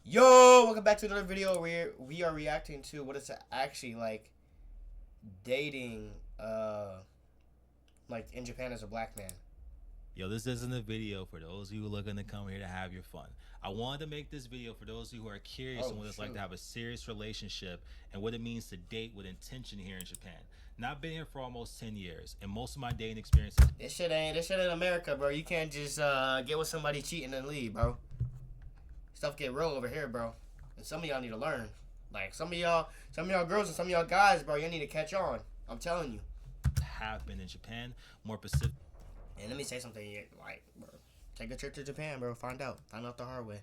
Yo, welcome back to another video where we are reacting to what it's actually like dating like in Japan as a black man. Yo, this isn't a video for those of you who are looking to come here to have your fun. I wanted to make this video for those of you who are curious on Oh what it's like to shoot. have a serious relationship and what it means to date with intention here in Japan. Now, I've been here for almost 10 years, and most of my dating experiences. This shit ain't America, bro. You can't just get with somebody cheating and leave, bro. Stuff get real over here, bro. And some of y'all need to learn. Like some of y'all girls and some of y'all guys, bro, you need to catch on. I'm telling you. Have been in Japan, more specific. And let me say something, like, bro. Take a trip to Japan, bro. Find out. Find out the hard way.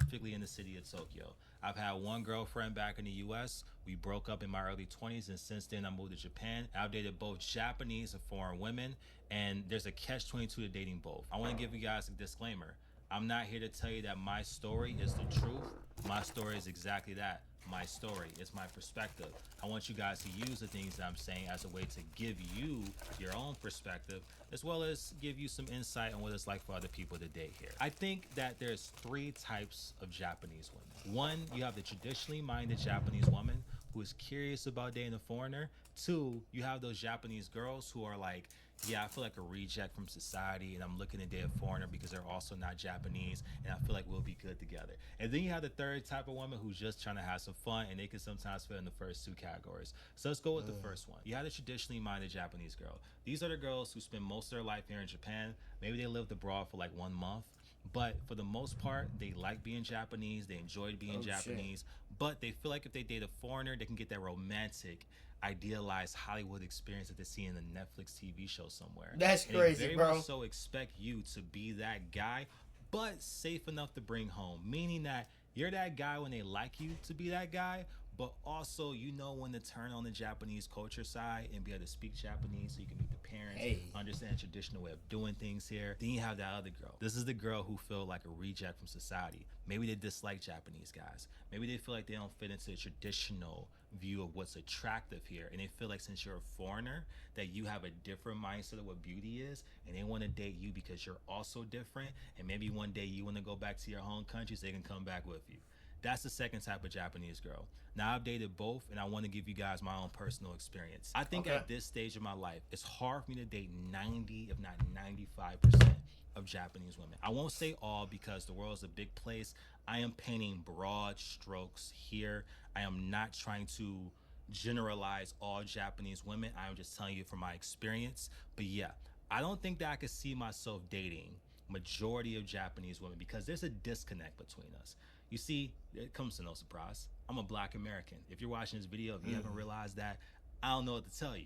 Specifically in the city of Tokyo. I've had one girlfriend back in the US. We broke up in my early 20s, and since then I moved to Japan. I've dated both Japanese and foreign women, and there's a catch-22 to dating both. I want to give you guys a disclaimer. I'm not here to tell you that my story is the truth. My story is exactly that. My story. It's my perspective. I want you guys to use the things that I'm saying as a way to give you your own perspective, as well as give you some insight on what it's like for other people to date here. I think that there's three types of Japanese women. One, you have the traditionally minded Japanese woman who is curious about dating a foreigner. Two, you have those Japanese girls who are like, yeah, I feel like a reject from society and I'm looking to date a foreigner because they're also not Japanese and I feel like we'll be good together. And then you have the third type of woman who's just trying to have some fun and they can sometimes fit in the first two categories. So let's go with the first one. You have the traditionally minded Japanese girl. These are the girls who spend most of their life here in Japan. Maybe they lived abroad for like 1 month. But for the most part, they like being Japanese. They enjoy being Oh shit. Japanese. But they feel like if they date a foreigner, they can get that romantic, idealized Hollywood experience that they see in a Netflix TV show somewhere. That's And they crazy, very much bro. so expect you to be that guy, but safe enough to bring home. Meaning that you're that guy when they like you to be that guy, but also you know when to turn on the Japanese culture side and be able to speak Japanese so you can meet the parents, Hey. understand the traditional way of doing things here. Then you have that other girl. This is the girl who feel like a reject from society. Maybe they dislike Japanese guys. Maybe they feel like they don't fit into the traditional view of what's attractive here, and they feel like since you're a foreigner that you have a different mindset of what beauty is, and they want to date you because you're also different, and maybe one day you want to go back to your home country so they can come back with you. That's the second type of Japanese girl. Now, I've dated both, and I want to give you guys my own personal experience. I think Okay. at this stage of my life, it's hard for me to date 90, if not 95% of Japanese women. I won't say all because the world is a big place. I am painting broad strokes here. I am not trying to generalize all Japanese women. I'm just telling you from my experience. But yeah, I don't think that I could see myself dating majority of Japanese women because there's a disconnect between us. You see, it comes to no surprise. I'm a black American. If you're watching this video, if you haven't realized that, I don't know what to tell you.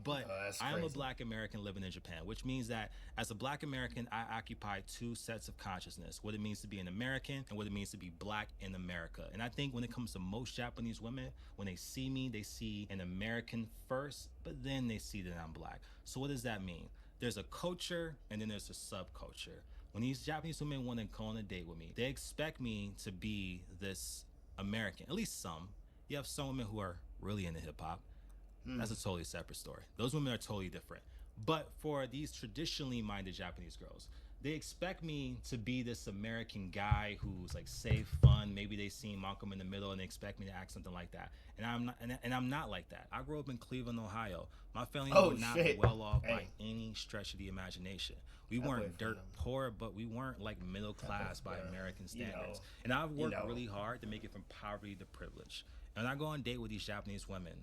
But Oh, that's I am a crazy. black American living in Japan, which means that as a black American, I occupy two sets of consciousness, what it means to be an American and what it means to be black in America. And I think when it comes to most Japanese women, when they see me, they see an American first, but then they see that I'm black. So what does that mean? There's a culture and then there's a subculture. When these Japanese women want to go on a date with me, they expect me to be this American, at least some. You have some women who are really into hip hop. That's a totally separate story. Those women are totally different. But for these traditionally minded Japanese girls, they expect me to be this American guy who's like safe, fun. Maybe they see Malcolm in the Middle and they expect me to act something like that. And I'm not. And I'm not like that. I grew up in Cleveland, Ohio. My family were Oh not shit. well off by Hey, any stretch of the imagination. We that boy weren't from dirt them. poor, but we weren't like middle That boy, class by bro. American You know. standards. And I've You worked know. really hard to make it from poverty to privilege. And I go on a date with these Japanese women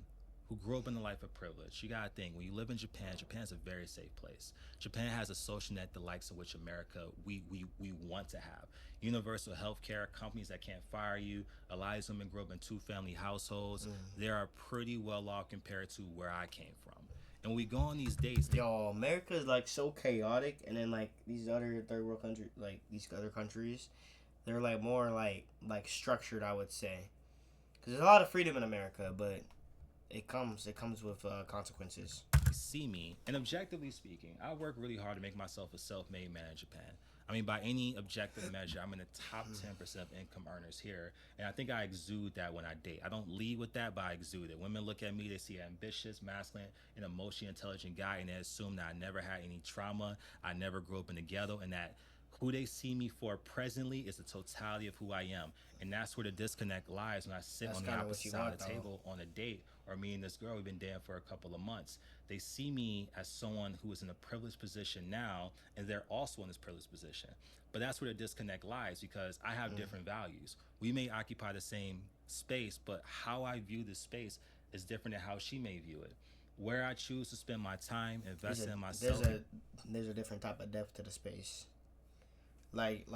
who grew up in a life of privilege. You gotta think, when you live in Japan, Japan's a very safe place. Japan has a social net the likes of which America we want to have. Universal health care, companies that can't fire you. A lot of these women grew up in two-family households. They are pretty well off compared to where I came from. And when we go on these dates, Yo, America is like so chaotic, and then like these other third world countries, like these other countries, they're like more like structured, I would say. Because there's a lot of freedom in America, but it comes with consequences. see me, and objectively speaking, I work really hard to make myself a self-made man in Japan. I mean, by any objective measure, I'm in the top 10% of income earners here, and I think I exude that when I date. I don't lead with that, but I exude it. Women look at me, they see an ambitious, masculine, and emotionally intelligent guy, and they assume that I never had any trauma, I never grew up in the ghetto, and that Who they see me for presently is the totality of who I am. And that's where the disconnect lies when I sit That's on the kind of what opposite you side want, of the though. table on a date, or me and this girl, we've been dating for a couple of months. They see me as someone who is in a privileged position now, and they're also in this privileged position. But that's where the disconnect lies because I have different values. We may occupy the same space, but how I view this space is different than how she may view it. Where I choose to spend my time, There's a investing in there's myself. a there's a different type of depth to the space. Like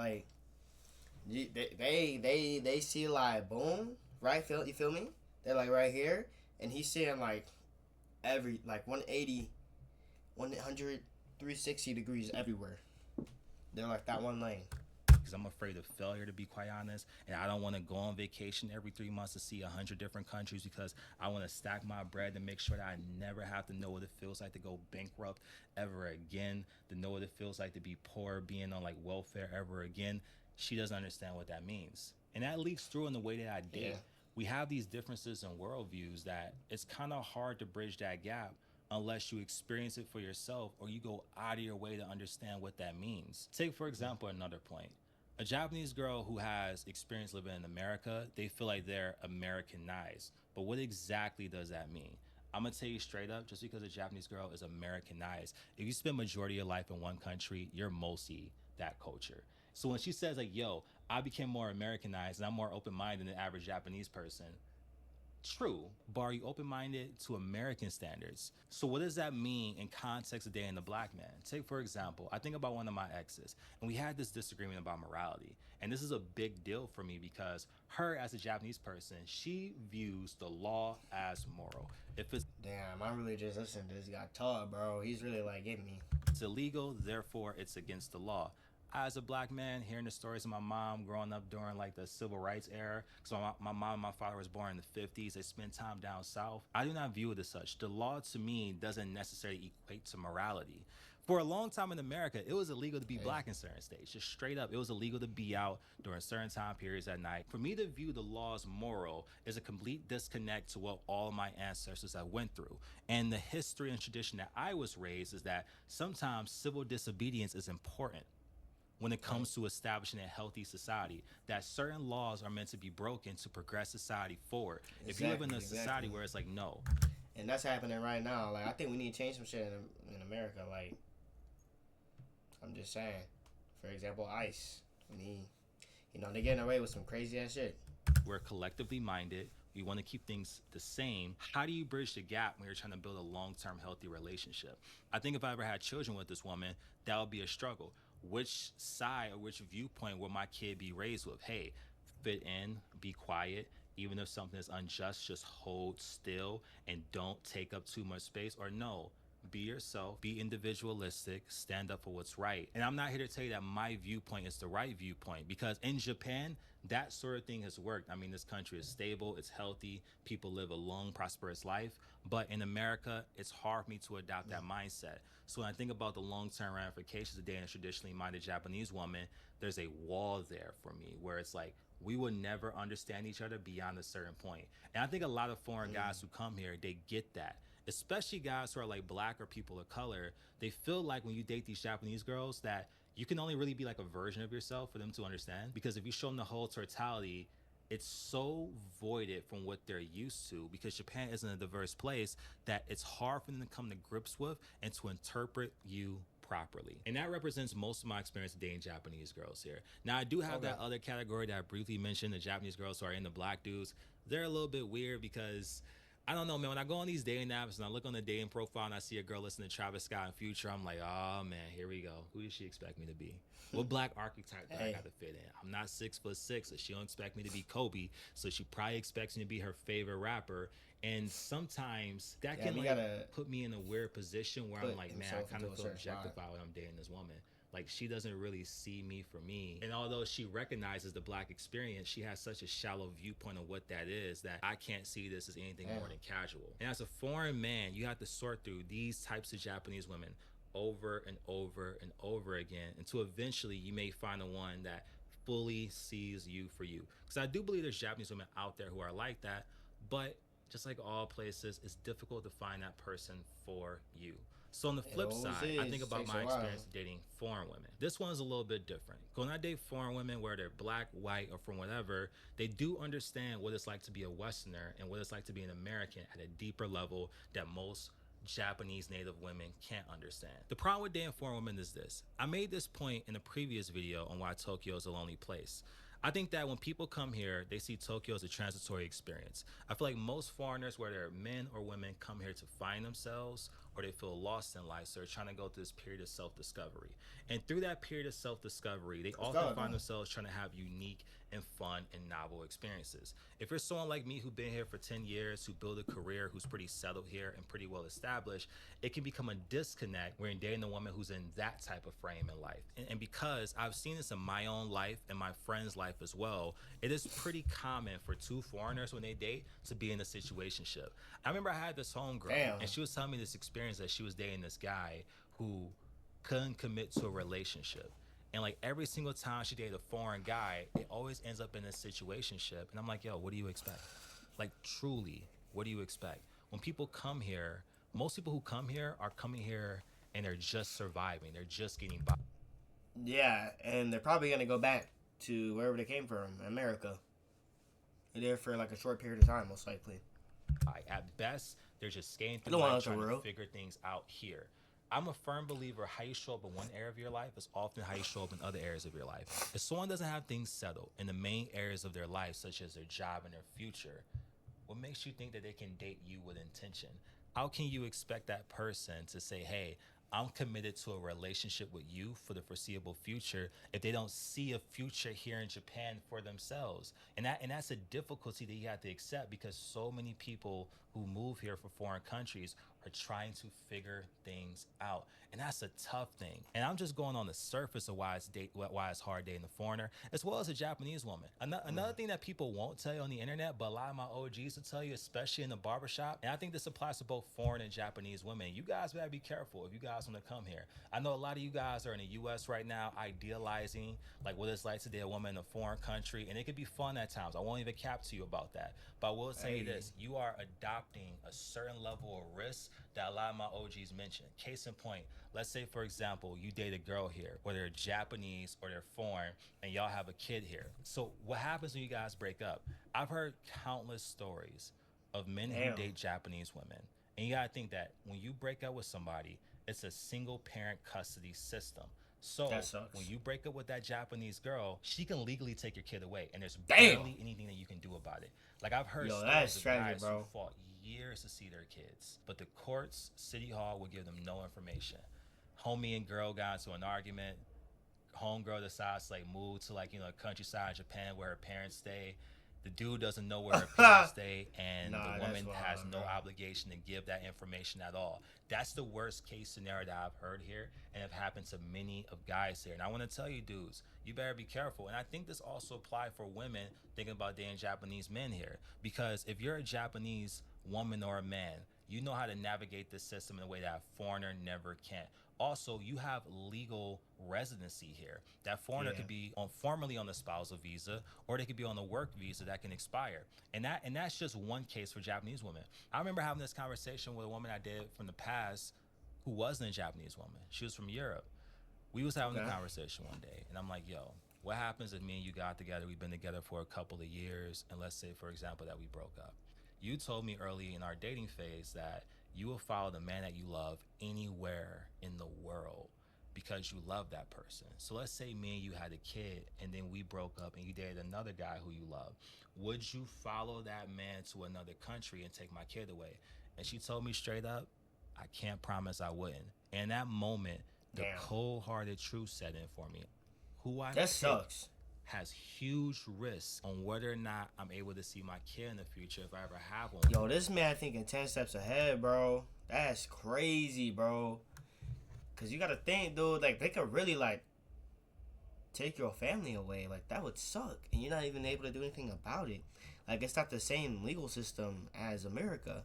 they see like boom, right? You feel me? They're like right here, and he's seeing like every like 180, 100, 360 degrees everywhere. They're like that one lane. Because I'm afraid of failure, to be quite honest. And I don't want to go on vacation every 3 months to see 100 different countries because I want to stack my bread to make sure that I never have to know what it feels like to go bankrupt ever again, to know what it feels like to be poor, being on like welfare ever again. She doesn't understand what that means. And that leaks through in the way that I Yeah. date. We have these differences in worldviews that it's kind of hard to bridge that gap unless you experience it for yourself or you go out of your way to understand what that means. Take, for example, another point. A Japanese girl who has experience living in America, they feel like they're Americanized. But what exactly does that mean? I'm gonna tell you straight up, just because a Japanese girl is Americanized, if you spend majority of your life in one country, you're mostly that culture. So when she says like, yo, I became more Americanized and I'm more open-minded than the average Japanese person, true, but are you open-minded to American standards? So what does that mean in context of dating a black man? Take, for example, I think about one of my exes, and we had this disagreement about morality. And this is a big deal for me because her, as a Japanese person, she views the law as moral. If Damn, I really just listened to this guy talk, bro. He's really like getting me. it's illegal, therefore it's against the law. As a black man, hearing the stories of my mom growing up during like the civil rights era, because my mom and my father was born in the 50s, they spent time down south. I do not view it as such. The law to me doesn't necessarily equate to morality. For a long time in America, it was illegal to be Hey. black in certain states. Just straight up, it was illegal to be out during certain time periods at night. For me to view the law as moral is a complete disconnect to what all my ancestors have went through. And the history and tradition that I was raised is that sometimes civil disobedience is important when it Right. comes to establishing a healthy society, that certain laws are meant to be broken to progress society forward. If you live in Exactly, a society exactly. where it's like, no, And that's happening right now. Like I think we need to change some shit in America. Like I'm just saying. For example, ICE. We need, they're getting away with some crazy ass shit. we're collectively minded, we want to keep things the same. How do you bridge the gap when you're trying to build a long term healthy relationship? I think if I ever had children with this woman, that would be a struggle. Which side or which viewpoint will my kid be raised with? Hey, fit in, be quiet. Even if something is unjust, just hold still and don't take up too much space. Or no, be yourself, be individualistic, stand up for what's right. And I'm not here to tell you that my viewpoint is the right viewpoint because in Japan, that sort of thing has worked. I mean, this country is stable, it's healthy, people live a long, prosperous life. But in America, it's hard for me to adopt that mindset. So when I think about the long term ramifications of dating a traditionally minded Japanese woman, there's a wall there for me where it's like, we will never understand each other beyond a certain point. And I think a lot of foreign guys who come here, they get that. Especially guys who are like black or people of color, they feel like when you date these Japanese girls that you can only really be like a version of yourself for them to understand. Because if you show them the whole totality, it's so voided from what they're used to because Japan isn't a diverse place that it's hard for them to come to grips with and to interpret you properly. And that represents most of my experience dating Japanese girls here. Now, I do have Okay. that other category that I briefly mentioned, the Japanese girls who are into black dudes. They're a little bit weird because I don't know, man. When I go on these dating apps and I look on the dating profile and I see a girl listening to Travis Scott and Future, I'm like, oh man, here we go. Who does she expect me to be? What black archetype do I Hey. got to fit in? I'm not 6'6", so she don't expect me to be Kobe. So she probably expects me to be her favorite rapper. And sometimes that Yeah, can we like gotta put me in a weird position where I'm put like, man, I himself kind into of a feel certain spot. objectified when I'm dating this woman. Like she doesn't really see me for me. And although she recognizes the black experience, she has such a shallow viewpoint of what that is that I can't see this as anything more than casual. And as a foreign man, you have to sort through these types of Japanese women over and over and over again until eventually you may find the one that fully sees you for you. Because I do believe there's Japanese women out there who are like that, but just like all places, it's difficult to find that person for you. So on the It flip always side, I think is. It about takes a my while. experience dating foreign women. This one's a little bit different. When I date foreign women, where they're black, white, or from whatever, they do understand what it's like to be a Westerner and what it's like to be an American at a deeper level that most Japanese native women can't understand. The problem with dating foreign women is this. I made this point in a previous video on why Tokyo is a lonely place. I think that when people come here, they see Tokyo as a transitory experience. I feel like most foreigners, whether they're men or women, come here to find themselves or they feel lost in life. So they're trying to go through this period of self discovery. And through that period of self discovery, they Let's often go. find themselves trying to have unique and fun and novel experiences. If you're someone like me who's been here for 10 years, who built a career, who's pretty settled here and pretty well established, it can become a disconnect when you're dating a woman who's in that type of frame in life. And because I've seen this in my own life and my friends' life as well, it is pretty common for two foreigners when they date to be in a situationship. I remember I had this homegirl, Damn. and she was telling me this experience that she was dating this guy who couldn't commit to a relationship. And like every single time she dated a foreign guy, it always ends up in a situationship. And I'm like, yo, what do you expect? Like, truly, what do you expect? When people come here, most people who come here are coming here and they're just surviving. They're just getting by. Yeah, and they're probably gonna go back to wherever they came from, America. They're there for like a short period of time, most likely. At best, they're just skating I through don't want life to trying to real. figure things out here. I'm a firm believer how you show up in one area of your life is often how you show up in other areas of your life. If someone doesn't have things settled in the main areas of their life, such as their job and their future, what makes you think that they can date you with intention? How can you expect that person to say, hey, I'm committed to a relationship with you for the foreseeable future if they don't see a future here in Japan for themselves? And that's a difficulty that you have to accept because so many people who move here for foreign countries are trying to figure things out. And that's a tough thing. And I'm just going on the surface of why it's hard dating a foreigner, as well as a Japanese woman. Another thing that people won't tell you on the internet, but a lot of my OGs will tell you, especially in the barbershop, and I think this applies to both foreign and Japanese women, you guys better be careful if you guys want to come here. I know a lot of you guys are in the US right now idealizing like what it's like to date a woman in a foreign country, and it could be fun at times. I won't even cap to you about that. But I will say this, you are adopting a certain level of risk that a lot of my OGs mentioned. Case in point, let's say, for example, you date a girl here, whether they're Japanese or they're foreign, and y'all have a kid here. So what happens when you guys break up? I've heard countless stories of men who Damn. date Japanese women. And you gotta think that when you break up with somebody, it's a single parent custody system. So That sucks. when you break up with that Japanese girl, she can legally take your kid away, and there's Damn. barely anything that you can do about it. Like I've heard Yo, stories that's of tragic, guys bro. who fought years to see their kids, but the courts, city hall, will give them no information. Homie and girl got into an argument. Homegirl decides to like move to like countryside Japan where her parents stay. The dude doesn't know where her parents stay, and Nah, the that's woman wild, has no bro. obligation to give that information at all. That's the worst case scenario that I've heard here, and have happened to many of guys here. And I want to tell you, dudes, you better be careful. And I think this also applies for women thinking about dating Japanese men here, because if you're a Japanese woman or a man, you know how to navigate this system in a way that a foreigner never can. Also, you have legal residency here. That foreigner Yeah. could be formally on the spousal visa, or they could be on the work visa that can expire. And that's just one case for Japanese women. I remember having this conversation with a woman I dated from the past who wasn't a Japanese woman. She was from Europe. We was having a Okay. conversation one day, and I'm like, yo, what happens if me and you got together, we've been together for a couple of years, and let's say, for example, that we broke up. You told me early in our dating phase that you will follow the man that you love anywhere in the world because you love that person. So let's say me and you had a kid and then we broke up and you dated another guy who you love. Would you follow that man to another country and take my kid away? And she told me straight up, I can't promise I wouldn't. And in that moment, the Damn. cold-hearted truth set in for me. Who I That picked sucks. has huge risks on whether or not I'm able to see my kid in the future if I ever have one. Yo, this man thinking 10 steps ahead, bro. That's crazy, bro. Cause you gotta think, dude, like they could really like take your family away. Like that would suck. And you're not even able to do anything about it. Like it's not the same legal system as America.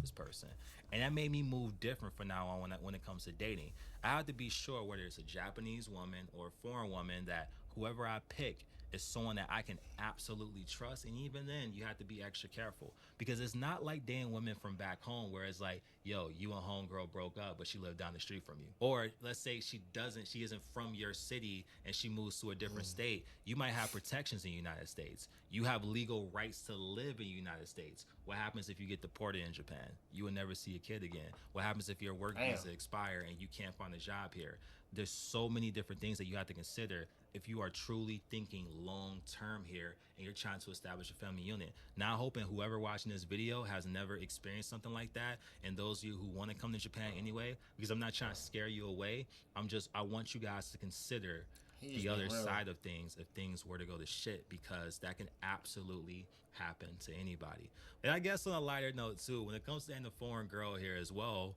This person, and that made me move different from now on when it comes to dating. I have to be sure whether it's a Japanese woman or a foreign woman that whoever I pick, is someone that I can absolutely trust. And even then, you have to be extra careful because it's not like dating women from back home where it's like, yo, you and homegirl broke up, but she lived down the street from you. Or let's say she isn't from your city and she moves to a different state. You might have protections in the United States. You have legal rights to live in the United States. What happens if you get deported in Japan? You will never see a kid again. What happens if your work visa expire and you can't find a job here? There's so many different things that you have to consider if you are truly thinking long term here and you're trying to establish a family unit. Now, hoping whoever watching this video has never experienced something like that, and those of you who want to come to Japan anyway, because I'm not trying to scare you away. I want you guys to consider the other side of things if things were to go to shit, because that can absolutely happen to anybody. And I guess on a lighter note too, when it comes to dating a foreign girl here as well,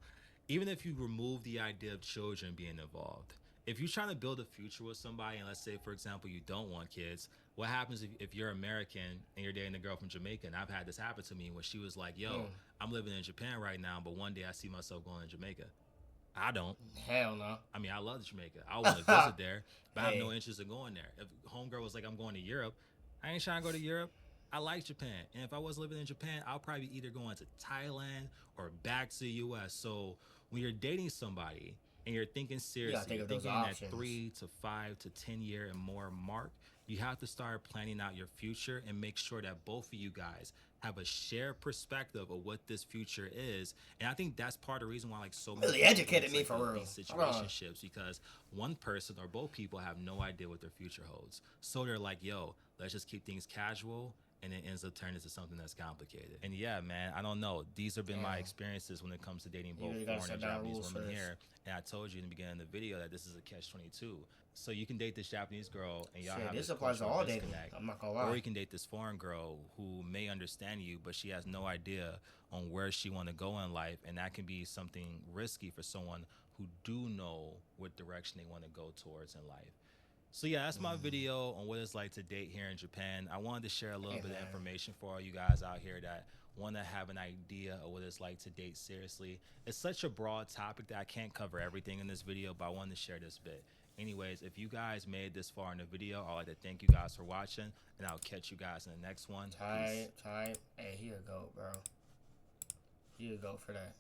even if you remove the idea of children being involved, if you're trying to build a future with somebody, and let's say, for example, you don't want kids, what happens if you're American and you're dating a girl from Jamaica? And I've had this happen to me when she was like, yo, I'm living in Japan right now, but one day I see myself going to Jamaica. I don't. Hell no. I mean, I love Jamaica. I want to visit there, but I have no interest in going there. If homegirl was like, I'm going to Europe, I ain't trying to go to Europe. I like Japan. And if I was living in Japan, I'll probably be either going to Thailand or back to the U.S. So when you're dating somebody and you're thinking seriously, you're thinking that 3 to 5 to 10 year and more mark, you have to start planning out your future and make sure that both of you guys have a shared perspective of what this future is. And I think that's part of the reason why like so many really educated me for real these situationships, because one person or both people have no idea what their future holds. So they're like, yo, let's just keep things casual, and it ends up turning into something that's complicated. And yeah, man, I don't know. These have been my experiences when it comes to dating both foreign and Japanese women here. And I told you in the beginning of the video that this is a catch-22. So you can date this Japanese girl and y'all have this applies to all dating. I'm not gonna lie. Or you can date this foreign girl who may understand you, but she has no idea on where she want to go in life, and that can be something risky for someone who do know what direction they want to go towards in life. So yeah, that's my video on what it's like to date here in Japan. I wanted to share a little bit of information for all you guys out here that want to have an idea of what it's like to date seriously. It's such a broad topic that I can't cover everything in this video, but I wanted to share this bit. Anyways, if you guys made this far in the video, I'd like to thank you guys for watching, and I'll catch you guys in the next one. Time. Hey, here you go, bro. Here you go for that.